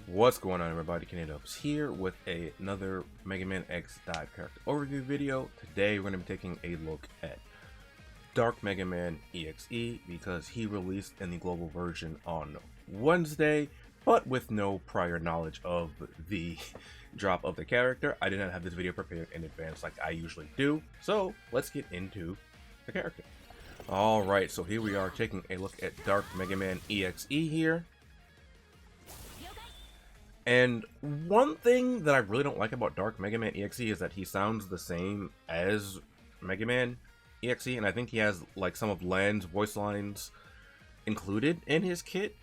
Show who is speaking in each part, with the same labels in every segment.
Speaker 1: What's going on, everybody? TheKennyDubz here with another Megaman.exe character overview video. Today we're going to be taking a look at Megaman.exe because he released in the global version on Wednesday, but with no prior knowledge of the drop of the character. I did not have this video prepared in advance like I usually do, so let's get into the character. Alright, so here we are taking a look at Megaman.exe here. And one thing that I really don't like about Megaman.exe is that he sounds the same as Megaman.exe, and I think he has like some of Lan's voice lines included in his kit.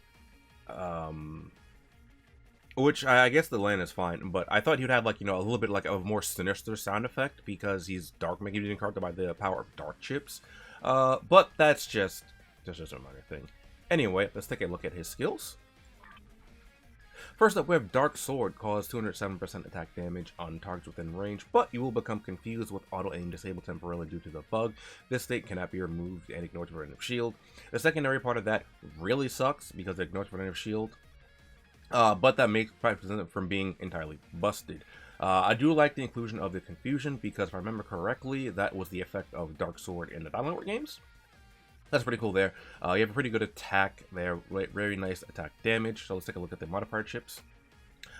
Speaker 1: Which I guess the Lan is fine, but I thought he'd have like, you know, a little bit like a more sinister sound effect because he's making using character by the power of dark chips. But that's just a minor thing. Anyway, let's take a look at his skills. First up, we have Dark Sword, cause 207% attack damage on targets within range, but you will become confused with auto-aim disabled temporarily due to the bug. This state cannot be removed and ignores preventative shield. The secondary part of that really sucks because it ignores preventative shield, but that makes 5% from being entirely busted. I do like the inclusion of the confusion because if I remember correctly, that was the effect of Dark Sword in the Battle Network games. That's pretty cool there. You have a pretty good attack there, very nice attack damage. So let's take a look at the modifier chips.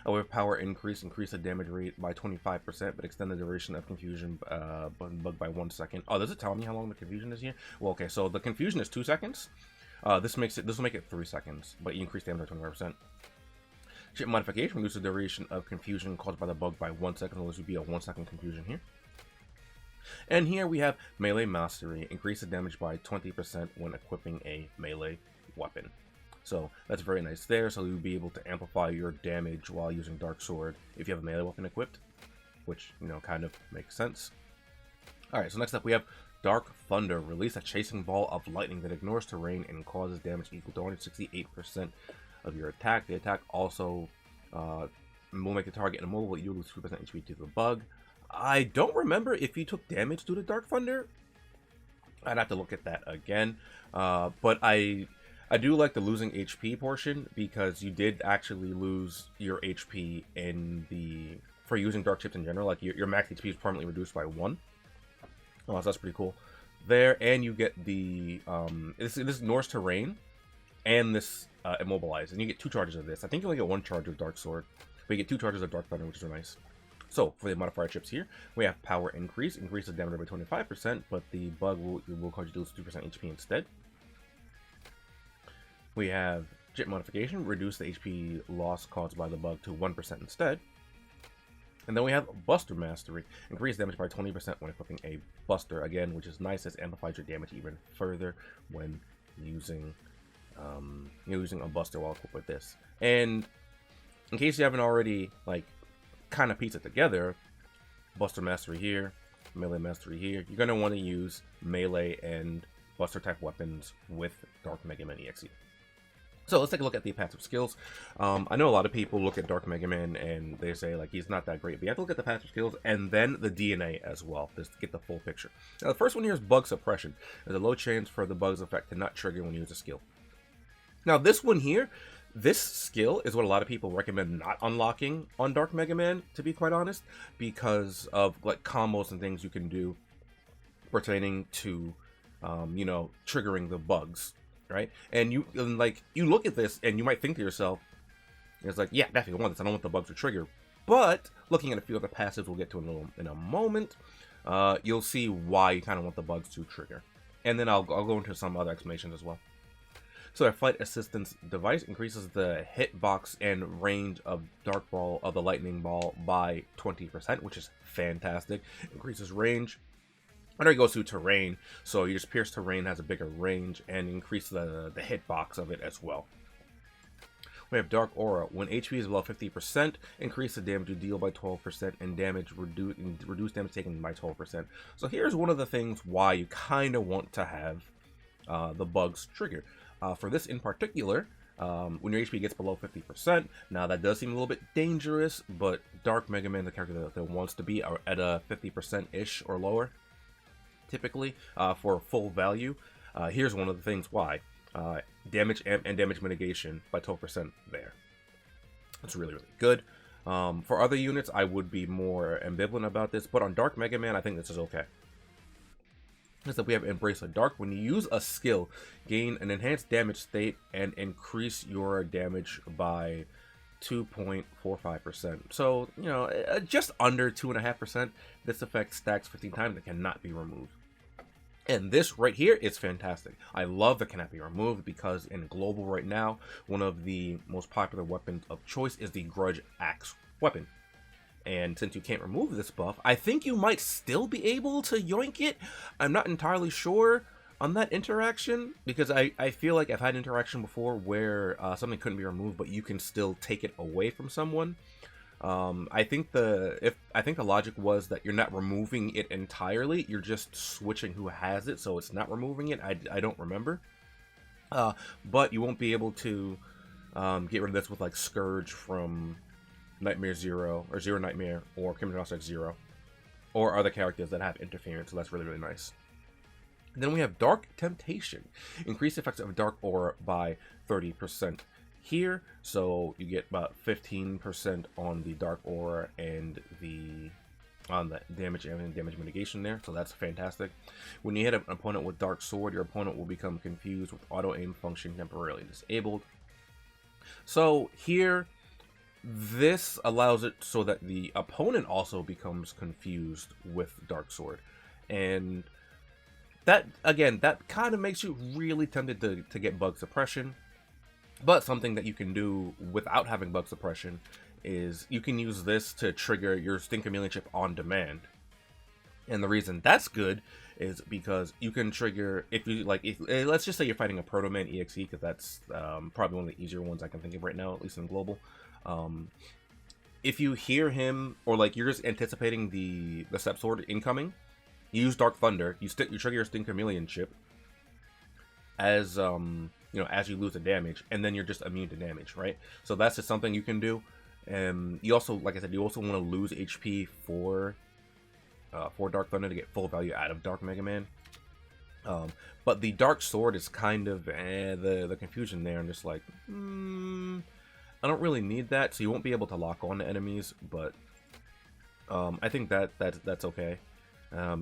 Speaker 1: We have power increase the damage rate by 25%, but extend the duration of confusion bug by 1 second. Oh, does it tell me how long the confusion is here? Well, okay, so the confusion is 2 seconds. This will make it 3 seconds, but you increase damage by 25%. Chip modification reduces the duration of confusion caused by the bug by 1 second. So this would be a 1 second confusion here. And here we have Melee Mastery, increase the damage by 20% when equipping a melee weapon. So that's very nice there, so you'll be able to amplify your damage while using Dark Sword if you have a melee weapon equipped, which, you know, kind of makes sense. Alright, so next up we have Dark Thunder, release a chasing ball of lightning that ignores terrain and causes damage equal to 168% of your attack. The attack also will make the target immobile, but you lose 2% HP to the bug. I don't remember if you took damage due to Dark Thunder. I'd have to look at that again. But I do like the losing HP portion because you did actually lose your HP for using dark chips in general. Like your max HP is permanently reduced by 1. So that's pretty cool there. And you get the this ignores terrain and this immobilize, and you get 2 charges of this. I think you only get 1 charge of Dark Sword, but you get 2 charges of Dark Thunder, which is nice. So, for the modifier chips here, we have power increase the damage by 25%, but the bug will cause you to lose 2% HP instead. We have chip modification, reduce the HP loss caused by the bug to 1% instead. And then we have Buster Mastery, increase damage by 20% when equipping a Buster, again, which is nice, as amplifies your damage even further when using a Buster while equipped with this. And in case you haven't already, like, kind of piece it together, Buster Mastery here, Melee Mastery here, you're going to want to use melee and Buster type weapons with Megaman.exe. So let's take a look at the passive skills. I know a lot of people look at Megaman and they say like he's not that great, but you have to look at the passive skills and then the DNA as well, just to get the full picture. Now the first one here is Bug Suppression. There's a low chance for the bug's effect to not trigger when you use a skill. Now this one here, this skill is what a lot of people recommend not unlocking on Megaman, to be quite honest, because of like combos and things you can do pertaining to, you know, triggering the bugs, right? And you look at this and you might think to yourself, it's like, yeah, definitely want this. I don't want the bugs to trigger. But looking at a few other passives we'll get to in a moment, you'll see why you kind of want the bugs to trigger. And then I'll go into some other explanations as well. So our Flight Assistance device increases the hitbox and range of the lightning ball by 20%, which is fantastic. Increases range. And it goes through terrain, so you just pierce terrain, has a bigger range, and increase the hitbox of it as well. We have Dark Aura. When HP is below 50%, increase the damage you deal by 12% and reduce damage taken by 12%. So here's one of the things why you kind of want to have the bugs trigger. For this in particular, when your HP gets below 50%, now that does seem a little bit dangerous, but Megaman, the character that wants to be at a 50%-ish or lower, typically, for full value. Here's one of the things why. Damage amp and damage mitigation by 12% there. It's really, really good. For other units, I would be more ambivalent about this, but on Dark Mega Man, I think this is okay. Next up, we have Embrace the Dark. When you use a skill, gain an enhanced damage state and increase your damage by 2.45%. So, you know, just under 2.5%. This effect stacks 15 times and cannot be removed. And this right here is fantastic. I love that cannot be removed because in global right now, one of the most popular weapons of choice is the Grudge Axe weapon. And since you can't remove this buff, I think you might still be able to yoink it. I'm not entirely sure on that interaction because I feel like I've had interaction before where something couldn't be removed, but you can still take it away from someone. I think the logic was that you're not removing it entirely, you're just switching who has it, so it's not removing it. I don't remember. But you won't be able to get rid of this with like Scourge from Nightmare Zero or Zero Nightmare or Criminal Zero or other characters that have interference, so that's really, really nice. Then we have Dark Temptation. Increase the effects of Dark Aura by 30% here, so you get about 15% on the Dark Aura and on the damage and damage mitigation there, so that's fantastic. When you hit an opponent with Dark Sword, your opponent will become confused with auto aim function temporarily disabled. So here, this allows it so that the opponent also becomes confused with Dark Sword, and that, again, that kind of makes you really tempted to get bug suppression. But something that you can do without having bug suppression is you can use this to trigger your Sting Chameleon chip on demand. And the reason that's good is because you can trigger, if you like, let's just say you're fighting a Megaman.exe, because that's probably one of the easier ones I can think of right now, at least in global. If you hear him, or like you're just anticipating the Step Sword incoming, you use Dark Thunder, you trigger your Sting Chameleon chip as you know, as you lose the damage, and then you're just immune to damage, right? So that's just something you can do. And you also, like I said, you also want to lose HP for Dark Thunder to get full value out of Dark Mega Man. But the Dark Sword is kind of the confusion there. I'm just like, I don't really need that, so you won't be able to lock on to enemies. But I think that's okay.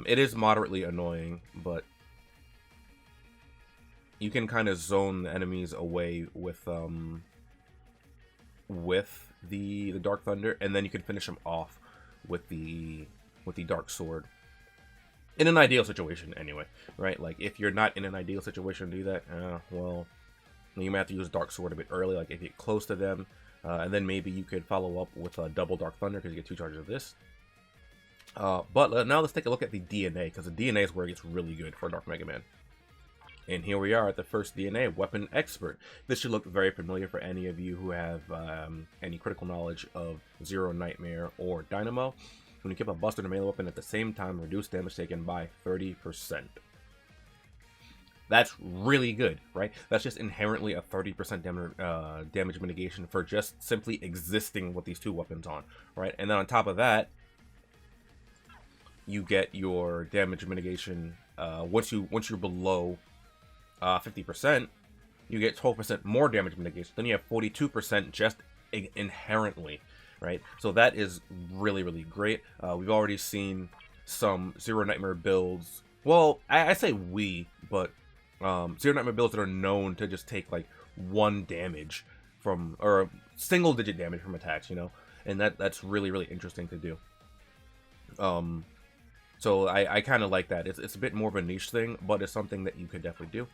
Speaker 1: It is moderately annoying, but you can kind of zone the enemies away with the Dark Thunder, and then you can finish them off with the Dark Sword. In an ideal situation, anyway, right? Like, if you're not in an ideal situation to do that, well, you might have to use Dark Sword a bit early, like if you get close to them, and then maybe you could follow up with a double Dark Thunder because you get 2 charges of this. But now let's take a look at the DNA, because the DNA is where it gets really good for Dark Mega Man. And here we are at the first DNA, Weapon Expert. This should look very familiar for any of you who have any critical knowledge of Zero Nightmare or Dynamo. When you keep a buster and a melee weapon at the same time, reduce damage taken by 30%. That's really good, right? That's just inherently a 30% damage mitigation for just simply existing with these 2 weapons on, right? And then on top of that, you get your damage mitigation once you're below 50%, you get 12% more damage mitigation. Then you have 42% just inherently, right? So that is really, really great. We've already seen some Zero Nightmare builds. Well, I say but Zero Nightmare builds that are known to just take like 1 damage from, or single-digit damage from attacks, you know, and that's really, really interesting to do. So I kind of like that. It's a bit more of a niche thing, but it's something that you could definitely do.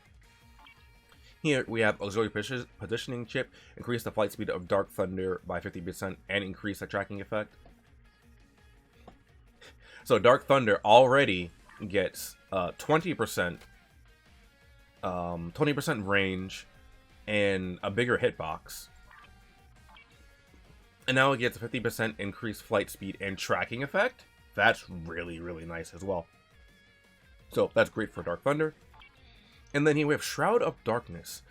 Speaker 1: Here we have Auxiliary Positioning Chip, increase the flight speed of Dark Thunder by 50% and increase the tracking effect. So Dark Thunder already gets 20% range and a bigger hitbox. And now it gets a 50% increased flight speed and tracking effect. That's really, really nice as well. So that's great for Dark Thunder. And then here we have Shroud of Darkness.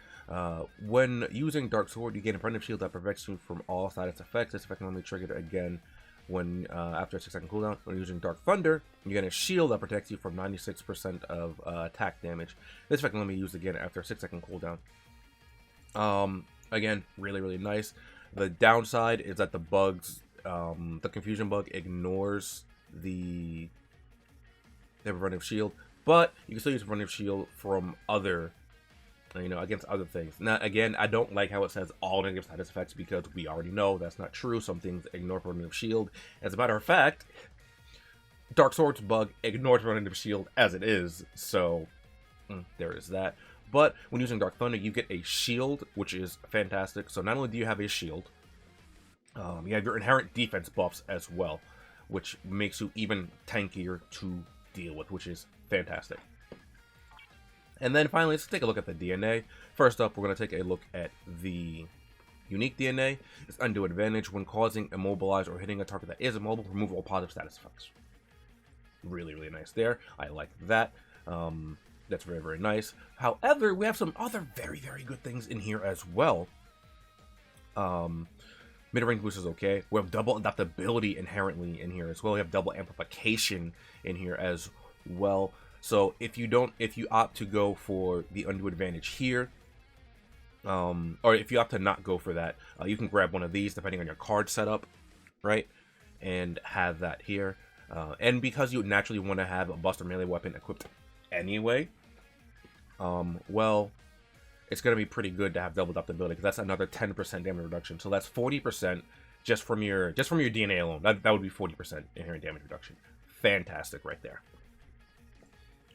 Speaker 1: When using Dark Sword, you gain a preventive shield that protects you from all status effects. This effect can only trigger again when after a 6-second cooldown. When using Dark Thunder, you get a shield that protects you from 96% of attack damage. This effect can only be used again after a 6-second cooldown. Again, really, really nice. The downside is that the bugs, the confusion bug ignores the preventative shield, but you can still use preventative shield from other, against other things. Now, again, I don't like how it says all negative side effects, because we already know that's not true. Some things ignore preventative shield. As a matter of fact, Dark Sword's bug ignores preventative shield as it is, so there is that. But when using Dark Thunder, you get a shield, which is fantastic. So not only do you have a shield, you have your inherent defense buffs as well, which makes you even tankier to deal with, which is fantastic. And then finally, let's take a look at the DNA. First up, we're going to take a look at the unique DNA. It's undue advantage when causing, immobilize, or hitting a target that is immobile. Remove all positive status effects. Really, really nice there. I like that. That's very, very nice. However, we have some other very, very good things in here as well. Mid-range boost is okay. We have double adaptability inherently in here as well. We have double amplification in here as well. So if you opt to go for the undue advantage here, or if you opt to not go for that, you can grab one of these depending on your card setup, right? And have that here. And because you naturally want to have a buster melee weapon equipped anyway, well, it's going to be pretty good to have double adaptability, because that's another 10% damage reduction. So that's 40% just from your DNA alone. That would be 40% inherent damage reduction. Fantastic right there.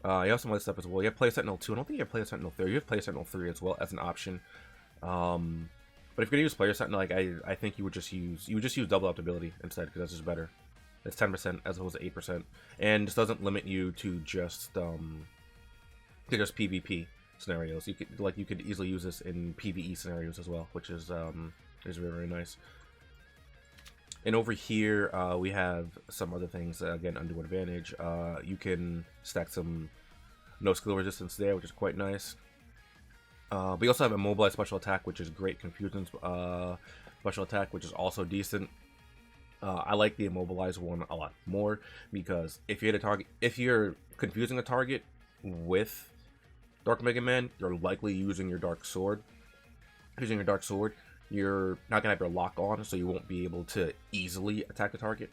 Speaker 1: You have some other stuff as well. You have Play Sentinel 2. I don't think you have Play Sentinel 3. You have Play Sentinel 3 as well as an option. But if you're gonna use Player Sentinel, like I think you would just use double adaptability instead, because that's just better. It's 10% as opposed to 8%, and this doesn't limit you to just PvP scenarios. You could easily use this in PvE scenarios as well, which is very, very nice. And over here we have some other things. Again, undue advantage. You can stack some no skill resistance there, which is quite nice. But you also have immobilize special attack, which is great. Confusion special attack, which is also decent. I like the immobilize one a lot more, because if you hit a target, if you're confusing a target with Dark Mega Man, you're likely using your Dark Sword. Using your Dark Sword, you're not gonna have your lock on, so you won't be able to easily attack the target.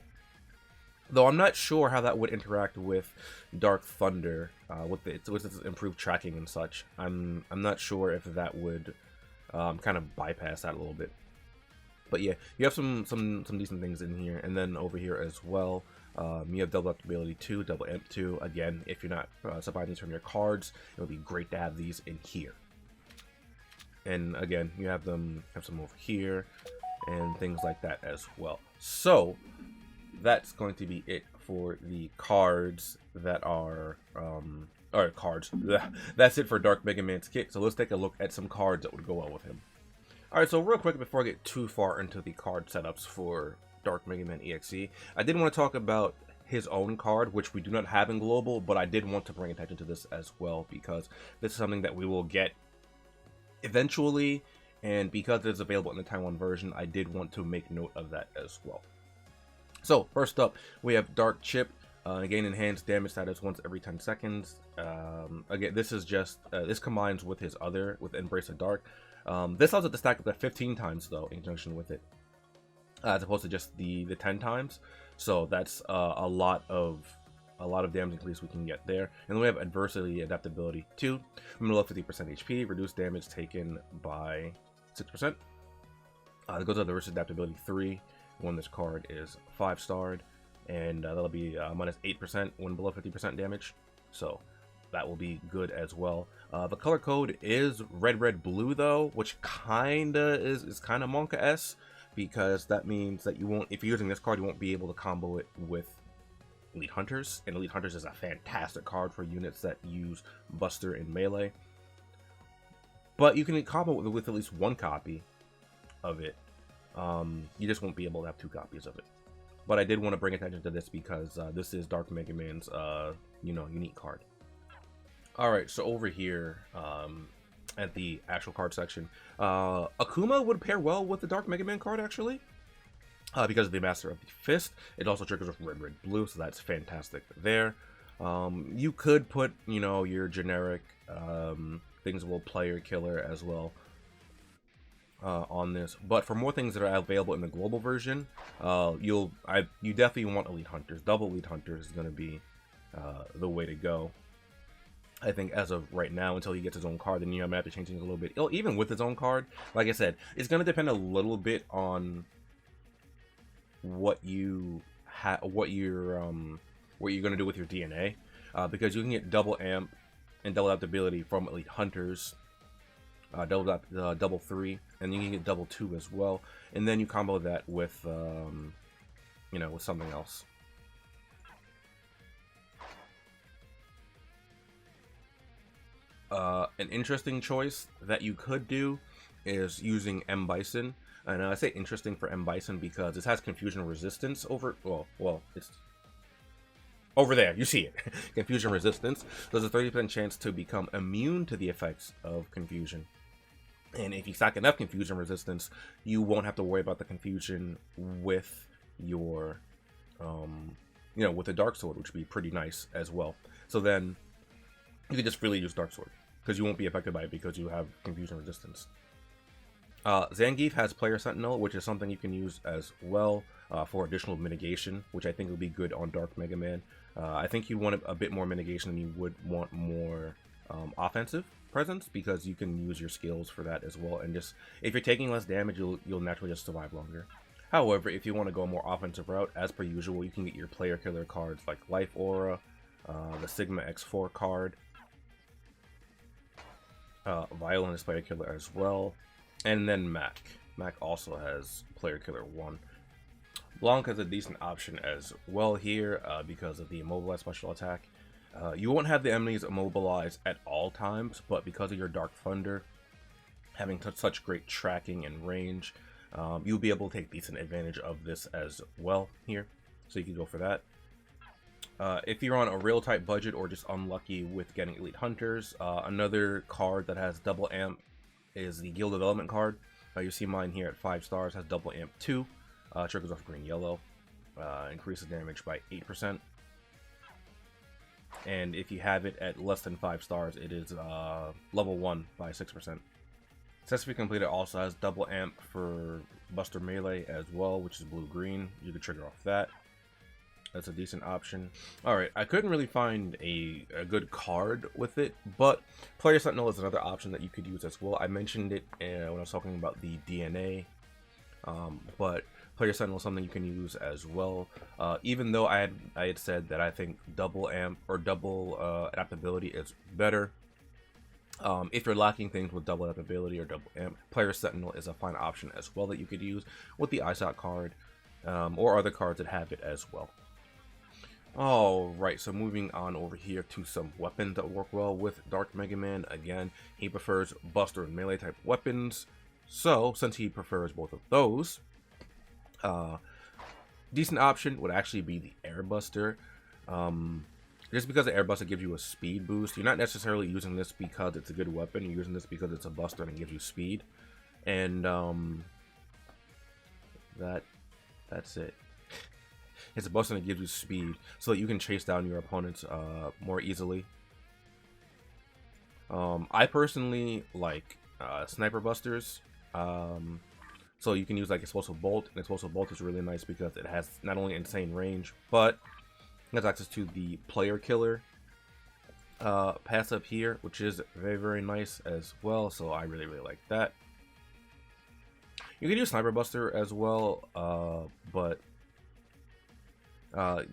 Speaker 1: Though I'm not sure how that would interact with Dark Thunder, with its improved tracking and such. I'm not sure if that would kind of bypass that a little bit. But yeah, you have some decent things in here. And then over here as well, you have double adaptability 2, double amp 2. Again, if you're not supplying these from your cards, it would be great to have these in here. And again, you have some over here and things like that as well. So that's going to be it for the cards that are that's it for Dark Mega Man's kit. So let's take a look at some cards that would go well with him. Alright, so real quick before I get too far into the card setups for Dark Megaman.exe, I did want to talk about his own card, which we do not have in Global, but I did want to bring attention to this as well, because this is something that we will get eventually, and because it's available in the Taiwan version, I did want to make note of that as well. So, first up, we have Dark Chip. Gain enhanced damage status once every 10 seconds. Again, this is just, this combines with his other, with Embrace the Dark. This allows it to stack up to 15 times, though, in conjunction with it, as opposed to just the 10 times. So that's a lot of damage increase we can get there. And then we have Adversity Adaptability 2. From below 50% HP, reduce damage taken by 6%. That goes to Adversity Adaptability 3 when this card is 5-starred. And that'll be minus 8% when below 50% damage. So that will be good as well. The color code is red, red, blue, though, which kinda is kind of Monka-esque, because that means that you won't, if you're using this card, you won't be able to combo it with Elite Hunters, and Elite Hunters is a fantastic card for units that use Buster and Melee. But you can combo it with at least one copy of it. You just won't be able to have 2 copies of it. But I did want to bring attention to this because this is Dark Mega Man's, unique card. Alright, so over here, at the actual card section, Akuma would pair well with the Dark Mega Man card, actually. Because of the Master of the Fist. It also triggers with red, red, blue, so that's fantastic there. You could put, your generic things will player killer as well. on this. But for more things that are available in the global version, you definitely want Elite Hunters. Double Elite Hunters is going to be the way to go. I think as of right now, until he gets his own card, then you might have to change things a little bit. Even with his own card, like I said, it's going to depend a little bit on what you're going to do with your DNA, because you can get double amp and double adaptability from Elite Hunters, double 3, and you can get double 2 as well, and then you combo that with with something else. An interesting choice that you could do is using M Bison. And I say interesting for M Bison because it has confusion resistance over, well, it's over there, you see it. Confusion resistance. There's a 30% chance to become immune to the effects of confusion. And if you stack enough confusion resistance, you won't have to worry about the confusion with your, with the Dark Sword, which would be pretty nice as well. So then you can just freely use Dark Sword because you won't be affected by it because you have confusion resistance. Zangief has Player Sentinel, which is something you can use as well for additional mitigation, which I think will be good on Dark Mega Man. I think you want a bit more mitigation than you would want more offensive presence, because you can use your skills for that as well. And just if you're taking less damage, you'll naturally just survive longer. However, if you want to go a more offensive route, as per usual, you can get your player killer cards like Life Aura, the Sigma X4 card, Violin is player killer as well. And then Mac. Mac also has Player Killer 1. Blanc is a decent option as well here because of the immobilized special attack. You won't have the enemies immobilized at all times, but because of your Dark Thunder having such great tracking and range, you'll be able to take decent advantage of this as well here. So you can go for that. If you're on a real tight budget or just unlucky with getting Elite Hunters, another card that has double amp is the Guild Development card. You see mine here at 5 stars, has double amp 2, triggers off green yellow, increases damage by 8%. And if you have it at less than 5 stars, it is level 1 by 6%. Successfully completed also has double amp for Buster Melee as well, which is blue-green. You can trigger off that. That's a decent option. Alright, I couldn't really find a good card with it, but Player Sentinel is another option that you could use as well. I mentioned it when I was talking about the DNA, but Player Sentinel is something you can use as well. Even though I had said that I think double amp or double adaptability is better. If you're lacking things with double adaptability or double amp, Player Sentinel is a fine option as well that you could use with the ISOC card, or other cards that have it as well. Alright, so moving on over here to some weapons that work well with Dark Mega Man. Again, he prefers Buster and Melee type weapons, so since he prefers both of those, decent option would actually be the Air Buster. Just because the Air Buster gives you a speed boost, you're not necessarily using this because it's a good weapon, you're using this because it's a buster and it gives you speed. And that's it. It's a buster that gives you speed so that you can chase down your opponents more easily. I personally like sniper busters. So you can use like Explosive Bolt, and Explosive Bolt is really nice because it has not only insane range, but it has access to the player killer passive here, which is very, very nice as well. So I really, really like that. You can use Sniper Buster as well, but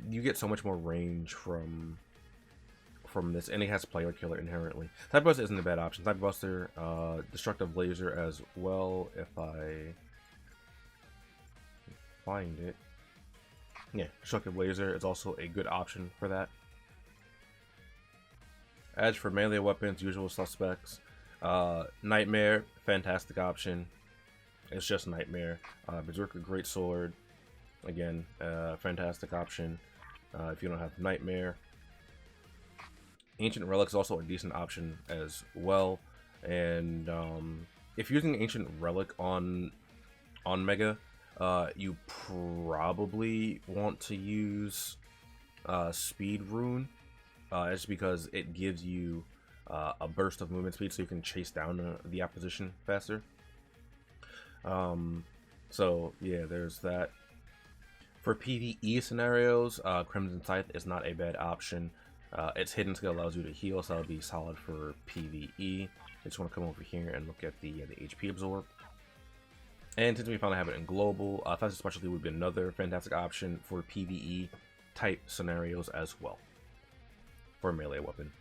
Speaker 1: you get so much more range from this, and it has player killer inherently. Sniper Buster isn't a bad option. Sniper Buster, Destructive Laser as well, if I find it. Yeah, Destructive Laser is also a good option for that. As for melee weapons, usual suspects. Nightmare, fantastic option. It's just Nightmare. Berserker Greatsword, again, fantastic option if you don't have Nightmare. Ancient Relic is also a decent option as well. And if you're using Ancient Relic on Mega, you probably want to use Speed Rune, just because it gives you a burst of movement speed so you can chase down the opposition faster. So yeah, there's that. For PvE scenarios, Crimson Scythe is not a bad option. Its hidden skill allows you to heal, so that'll be solid for PvE. I just want to come over here and look at the HP absorb. And since we finally have it in global, Fast Specialty would be another fantastic option for PvE type scenarios as well. For a melee weapon.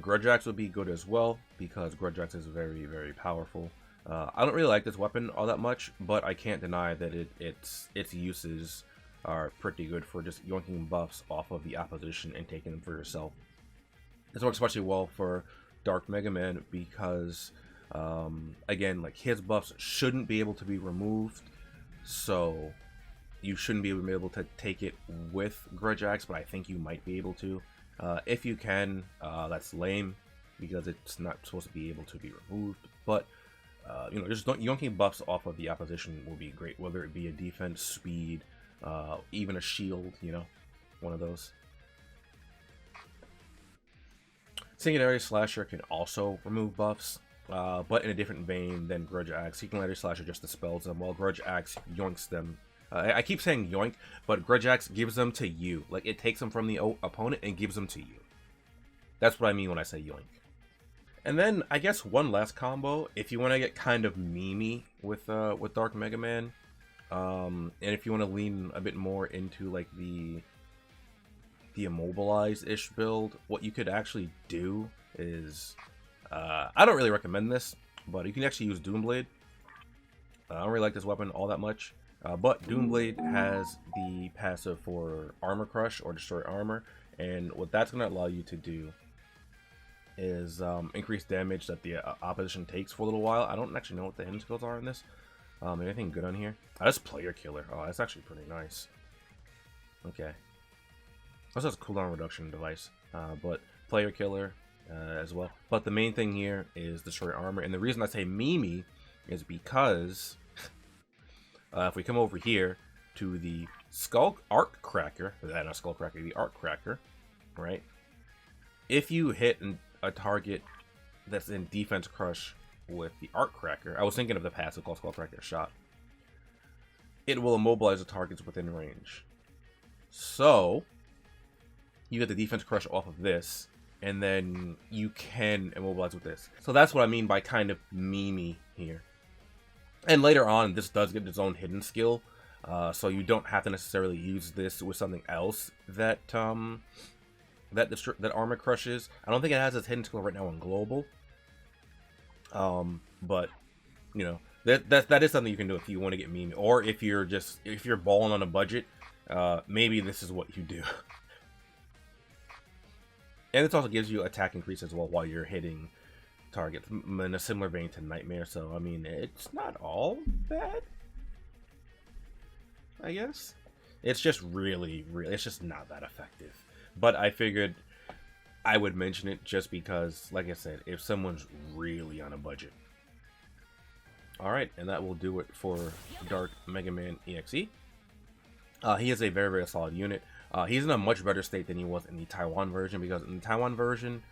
Speaker 1: Grudge Axe would be good as well, because Grudge Axe is very, very powerful. I don't really like this weapon all that much, but I can't deny that its uses are pretty good for just yoinking buffs off of the opposition and taking them for yourself. This works especially well for Dark Megaman because, again, like his buffs shouldn't be able to be removed, so you shouldn't be able to take it with Grudge Axe, but I think you might be able to. If you can, that's lame because it's not supposed to be able to be removed, but you know, just yoinking buffs off of the opposition will be great, whether it be a defense, speed, even a shield, you know, one of those. Singularity Slasher can also remove buffs, but in a different vein than Grudge Axe. Singularity Slasher just dispels them, while Grudge Axe yoinks them. I keep saying yoink, but Grudge Axe gives them to you. Like, it takes them from the opponent and gives them to you. That's what I mean when I say yoink. And then, I guess one last combo, if you want to get kind of memey with Dark Mega Man, and if you want to lean a bit more into, like, the immobilize-ish build, what you could actually do is, I don't really recommend this, but you can actually use Doomblade. I don't really like this weapon all that much, but Doomblade has the passive for Armor Crush, or Destroy Armor, and what that's going to allow you to do is increase damage that the opposition takes for a little while. I don't actually know what the hidden skills are in this. Anything good on here? That's Player Killer. Oh, that's actually pretty nice. Okay. Also has a cooldown reduction device, but Player Killer as well. But the main thing here is Destroy Armor, and the reason I say memey is because if we come over here to the Arc Cracker, not Skull Cracker, the Arc Cracker, right? If you hit a target that's in Defense Crush with the Arc Cracker, I was thinking of the passive called Skull Cracker Shot, it will immobilize the targets within range. So you get the Defense Crush off of this, and then you can immobilize with this. So that's what I mean by kind of memey here. And later on, this does get its own hidden skill, so you don't have to necessarily use this with something else that that Armor crushes. I don't think it has its hidden skill right now on global. But you know, that is something you can do if you want to get memey, or if you're balling on a budget, maybe this is what you do. And this also gives you attack increase as well while you're hitting targets in a similar vein to Nightmare. So I mean, it's not all bad, I guess. It's just really, it's just not that effective. But I figured I would mention it just because, like I said, if someone's really on a budget. Alright, and that will do it for Dark Megaman.exe. He is a very, very solid unit. He's in a much better state than he was in the Taiwan version, because in the Taiwan version,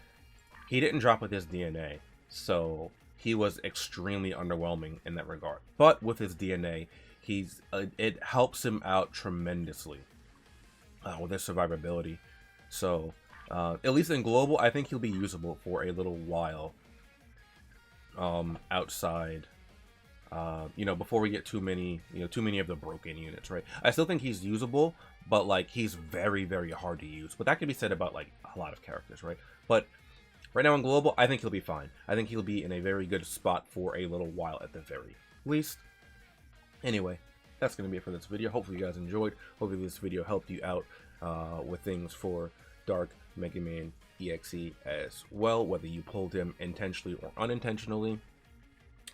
Speaker 1: he didn't drop with his DNA. So he was extremely underwhelming in that regard. But with his DNA, it helps him out tremendously with his survivability. So at least in global, I think he'll be usable for a little while outside, you know, before we get too many of the broken units, right? I still think he's usable, but like he's very, very hard to use. But that can be said about like a lot of characters, right? But right now in global, I think he'll be fine. I think he'll be in a very good spot for a little while at the very least. Anyway, that's going to be it for this video. Hopefully you guys enjoyed. Hopefully this video helped you out with things for Dark Megaman.exe as well, whether you pulled him intentionally or unintentionally.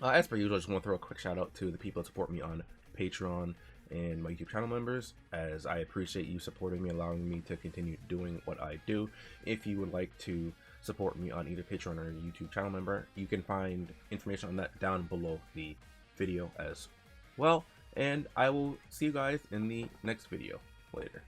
Speaker 1: As per usual, I just want to throw a quick shout out to the people that support me on Patreon and my YouTube channel members, as I appreciate you supporting me, allowing me to continue doing what I do. If you would like to support me on either Patreon or YouTube channel member, you can find information on that down below the video as well. And I will see you guys in the next video. Later.